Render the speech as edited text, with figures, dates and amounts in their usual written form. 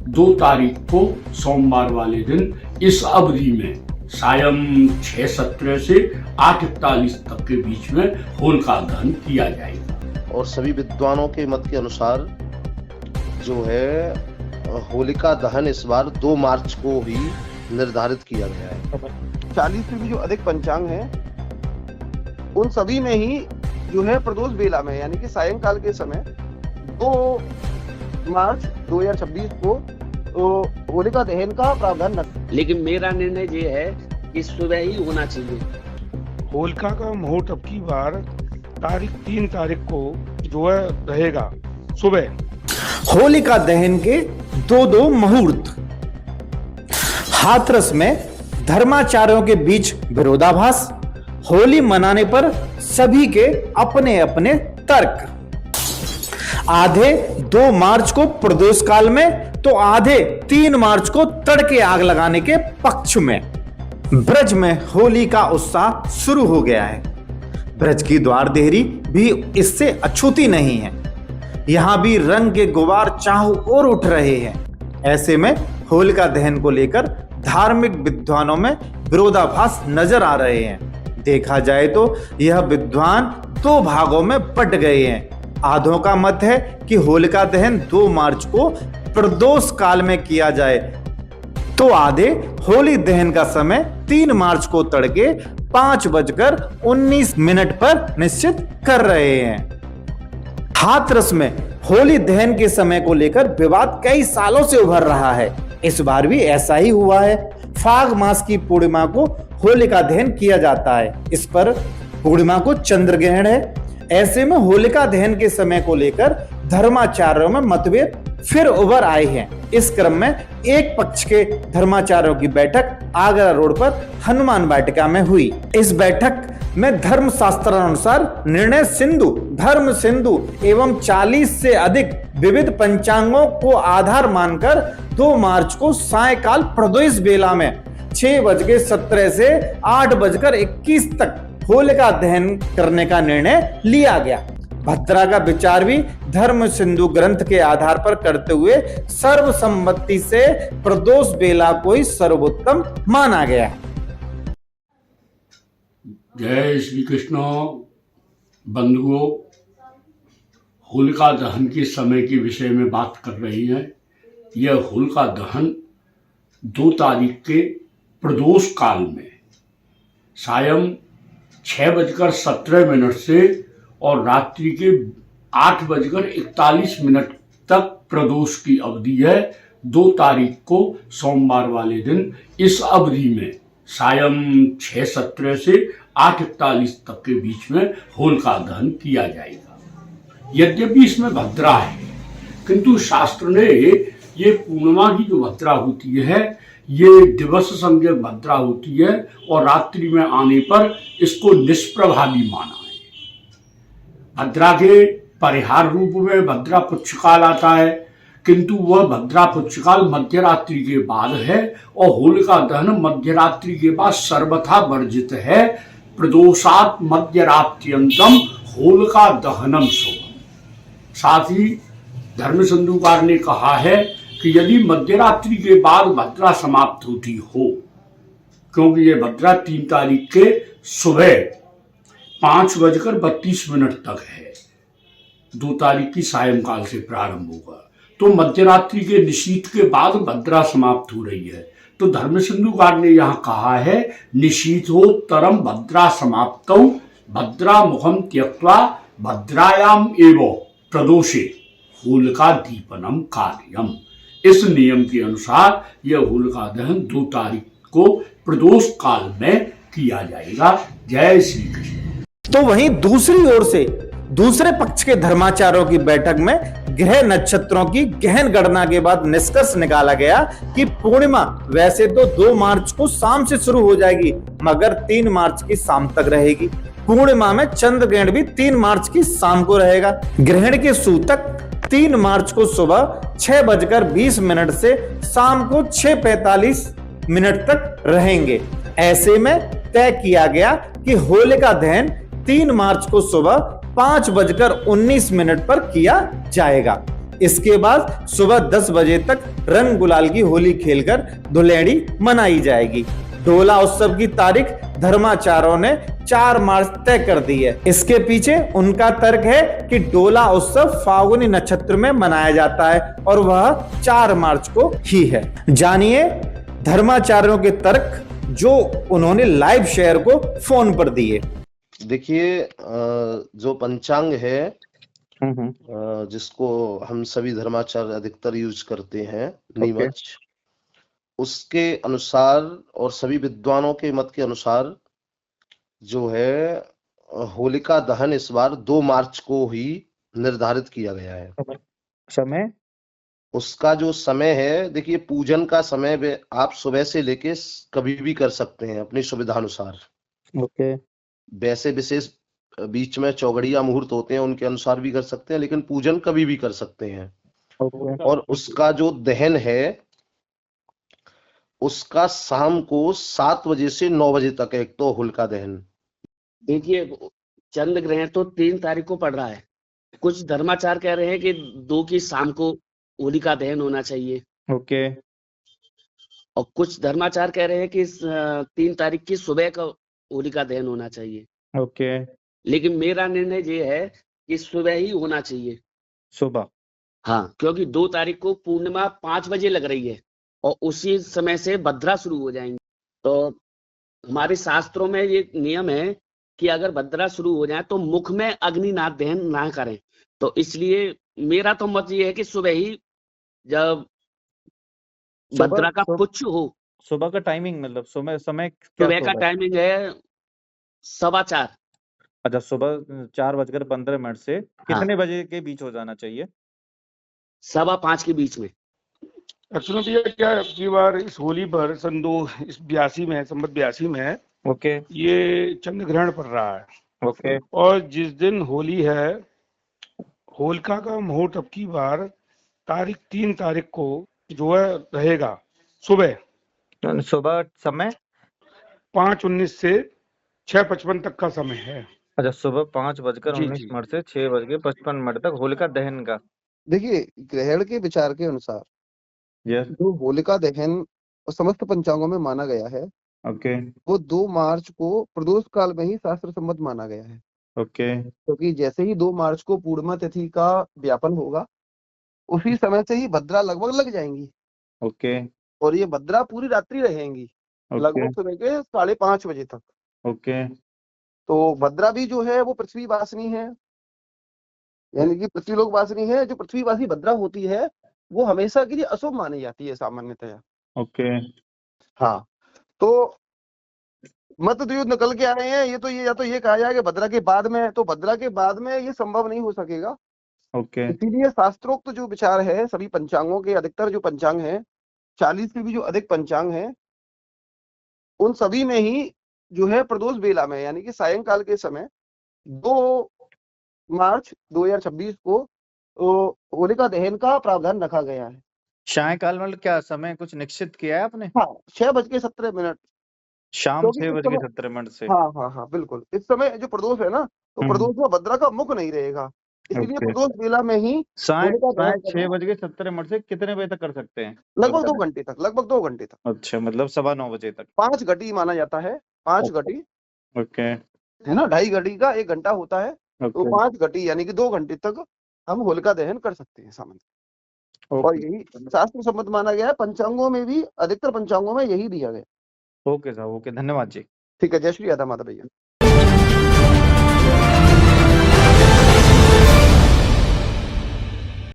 2 तारीख को सोमवार वाले दिन इस अवधि में सायं 6:17 से 8:41 तक के बीच में होलिका दहन किया जाएगा। और सभी विद्वानों के मत के अनुसार जो है होलिका दहन इस बार 2 मार्च को ही निर्धारित किया गया है। 40 से भी जो अधिक पंचांग हैं उन सभी में ही जो है प्रदोष बेला में यानी कि सायंकाल के समय 2 मार्च 2026 को तो होलिका दहन का प्रावधान न। लेकिन मेरा निर्णय ये है कि सुबह ही होना चाहिए। होलिका का मुहूर्त अब की बार 3 तारीख को जो है रहेगा सुबह। होलिका दहन के 2 मुहूर्त। हाथरस में धर्माचार्यों के बीच विरोधाभास। होली मनाने पर सभी के अपने अपने तर्क। आधे 2 मार्च को प्रदोष काल में तो आधे 3 मार्च को तड़के आग लगाने के पक्ष में। ब्रज में होली का उत्साह शुरू हो गया है। ब्रज की द्वार देहरी भी इससे अछूती नहीं है। यहां भी रंग के गुबार चारों ओर उठ रहे हैं। ऐसे में होलिका दहन को लेकर धार्मिक विद्वानों में विरोधाभास नजर आ रहे हैं। देखा जाए तो यह विद्वान 2 भागों में बट गए हैं। आधों का मत है कि होलिका दहन 2 मार्च को प्रदोष काल में किया जाए, तो आधे होली दहन का समय 3 मार्च को तड़के 5:19 पर निश्चित कर रहे हैं। हाथरस में होली दहन के समय को लेकर विवाद कई सालों से उभर रहा है। इस बार भी ऐसा ही हुआ है। फाग मास की पूर्णिमा को होलिका दहन किया जाता है। इस पर पूर्णिमा को चंद्र ग्रहण है। ऐसे में होलिका दहन के समय को लेकर धर्माचार्यों में मतभेद फिर उभर आए हैं। इस क्रम में एक पक्ष के धर्माचार्यों की बैठक आगरा रोड पर हनुमान वाटिका में हुई। इस बैठक में धर्म शास्त्रानुसार निर्णय सिंधु, धर्म सिंधु एवं 40 से अधिक विविध पंचांगों को आधार मानकर 2 मार्च को सायकाल प्रदोष बेला में 6:17 से 8:21 तक होलिका दहन करने का निर्णय लिया गया। भद्रा का विचार भी धर्म सिंधु ग्रंथ के आधार पर करते हुए सर्वसम्मति से प्रदोष बेला को ही सर्वोत्तम माना गया। जय श्री कृष्ण बंधुओं, होलिका दहन के समय के विषय में बात कर रही हैं। यह होलिका दहन 2 तारीख के प्रदोष काल में सायं 6:17 से और रात्रि के 8:41 तक प्रदोष की अवधि है। 2 तारीख को सोमवार वाले दिन इस अवधि में सायं 6:17 से 8:41 तक के बीच में होलिका दहन किया जाएगा। यद्यपि इसमें भद्रा है, किंतु शास्त्र ने ये पूर्णिमा की जो भद्रा होती है ये दिवस संज्ञक भद्रा होती है और रात्रि में आने पर इसको निष्प्रभावी माना है। भद्रा के परिहार रूप में भद्रा पुच्छकाल आता है, किंतु वह भद्रा पुच्छकाल मध्यरात्रि के बाद है और होलिका दहन मध्यरात्रि के बाद सर्वथा वर्जित है। प्रदोषात मध्यरात्र्यंतम होलिका दहनम शुभ। साथ ही धर्म सिंधुकार ने कहा है कि यदि मध्यरात्रि के बाद भद्रा समाप्त होती हो, क्योंकि ये भद्रा 3 तारीख के सुबह 5:32 तक है, 2 तारीख की सायंकाल से प्रारंभ होगा, तो मध्यरात्रि के निशीथ के बाद भद्रा समाप्त हो रही है। तो धर्म सिंधुकार ने यहाँ कहा है निशीथोत्तरम भद्रा समाप्तौ भद्रा मुखम त्यक्त्वा भद्रायाम एवं प्रदोषे होलिका दीपनम कार्यम। इस नियम के अनुसार यह होलिका दहन 2 तारीख को प्रदोष काल में किया जाएगा। जय श्री कृष्ण। तो वहीं दूसरी ओर से दूसरे पक्ष के धर्माचार्यों की बैठक में ग्रह नक्षत्रों की गहन गणना के बाद निष्कर्ष निकाला गया कि पूर्णिमा वैसे तो 2 मार्च को शाम से शुरू हो जाएगी, मगर 3 मार्च की शाम तक रहेगी। पूर्णिमा में चंद्र ग्रहण भी 3 मार्च की शाम को रहेगा। ग्रहण के सूतक 3 मार्च को सुबह 6:20 से शाम को 6:45 तक रहेंगे। ऐसे में तय किया गया कि होलिका दहन 3 मार्च को सुबह 5:19 पर किया जाएगा। इसके बाद सुबह 10 बजे तक रंग गुलाल की होली खेलकर धुलेंडी मनाई जाएगी। डोला उत्सव की तारीख धर्माचार्यों ने 4 मार्च तय कर दी है। इसके पीछे उनका तर्क है कि डोला उत्सव फाल्गुनी नक्षत्र में मनाया जाता है और वह 4 मार्च को ही है। जानिए धर्माचार्यों के तर्क जो उन्होंने लाइव शेयर को फोन पर दिए। देखिए, जो पंचांग है जिसको हम सभी धर्माचार्य अधिकतर यूज करते हैं, नीमच, उसके अनुसार और सभी विद्वानों के मत के अनुसार जो है होलिका दहन इस बार 2 मार्च को ही निर्धारित किया गया है। समय उसका जो समय है, देखिए पूजन का समय आप सुबह से लेके कभी भी कर सकते हैं अपनी सुविधानुसार। ओके। वैसे विशेष बीच में चौगड़िया मुहूर्त होते हैं, उनके अनुसार भी कर सकते हैं, लेकिन पूजन कभी भी कर सकते हैं। और उसका जो दहन है उसका शाम को 7 बजे से 9 बजे तक है। एक तो होलिका दहन, देखिए चंद्र ग्रहण तो 3 तारीख को पड़ रहा है। कुछ धर्माचार्य कह रहे हैं कि 2 की शाम को होलिका दहन होना चाहिए। ओके। और कुछ धर्माचार्य कह रहे हैं कि 3 तारीख की सुबह का होलिका दहन होना चाहिए। ओके। लेकिन मेरा निर्णय ये है कि सुबह ही होना चाहिए। सुबह। हाँ, क्योंकि 2 तारीख को पूर्णिमा 5 बजे लग रही है और उसी समय से भद्रा शुरू हो जाएंगे। तो हमारे शास्त्रों में ये नियम है कि अगर भद्रा शुरू हो जाए तो मुख में अग्निनाथ दहन ना करें। तो इसलिए मेरा तो मत ये है कि सुबह ही जब भद्रा का पुच्छ हो। सुबह का टाइमिंग मतलब समय सुबह का टाइमिंग है 4:15। अच्छा, सुबह 4:15 से कितने बजे के बीच हो जाना चाहिए? 5:15 के बीच में। एक्चुअली भैया क्या है, अबकी बार इस होली पर सन 82 में, संवत 82 में ओके। ये चंद्र ग्रहण पड़ रहा है। ओके। और जिस दिन होली है, होलिका का मुहूर्त अब की बार 3 तारीख को जो है रहेगा सुबह सुबह समय 5:19 से 6:55 तक का समय है। अच्छा, सुबह 5:19 जी। से 6:55 तक होलिका दहन का। देखिए, ग्रहण के विचार के अनुसार यस। जो होलिका दहन समस्त पंचांगों में माना गया है, ओके। वो 2 मार्च को प्रदोष काल में ही शास्त्र सम्मत माना गया है। ओके। क्योंकि जैसे ही 2 मार्च को पूर्णिमा तिथि का व्यापन होगा, उसी समय से ही भद्रा लगभग लग जाएंगी। ओके। और ये भद्रा पूरी रात्रि रहेंगी, लगभग सुबह के 5:30 बजे तक। ओके। तो भद्रा भी जो है वो पृथ्वी वासिनी है, यानी कि पृथ्वीलोक वासिनी है। जो पृथ्वीवासी भद्रा होती है वो हमेशा के लिए अशुभ मानी जाती है सामान्यतया। ओके। हाँ, तो मत तो निकल के आ रहे हैं। ये तो या तो ये कहा जाए कि भद्रा के बाद में, तो भद्रा के बाद में ये संभव नहीं हो सकेगा। ओके। इसीलिए शास्त्रोक्त जो विचार है, सभी पंचांगों के अधिकतर जो पंचांग है, 40 से भी जो अधिक पंचांग है, उन सभी में ही जो है प्रदोष बेला में, यानी कि सायंकाल के समय 2 मार्च 2026 को होलिका दहन का प्रावधान रखा गया है। सायंकाल मतलब क्या समय कुछ निश्चित किया है आपने? हाँ, 6:17 शाम 6:17 से। हाँ, बिल्कुल। इस समय जो प्रदोष है ना, तो प्रदोष में भद्रा का मुख नहीं रहेगा, इसलिए प्रदोष बेला में ही साय 6:17 से कितने बजे तक कर सकते हैं? लगभग 2 घंटे तक, लगभग 2 घंटे तक। अच्छा, मतलब 9:15 बजे तक। 5 घटी माना जाता है, 5 घटी ओके। है ना, 2.5 घटी का 1 घंटा होता है। तो 5 घटी यानी कि 2 घंटे तक हम होलिका दहन कर सकते हैं सामान्य। और यही शास्त्र सम्मत माना गया है। पंचांगों में भी, अधिकतर पंचांगों में यही दिया गया। ओके साहब, ओके, धन्यवाद जी। ठीक है, जय श्री राधा माता भैया।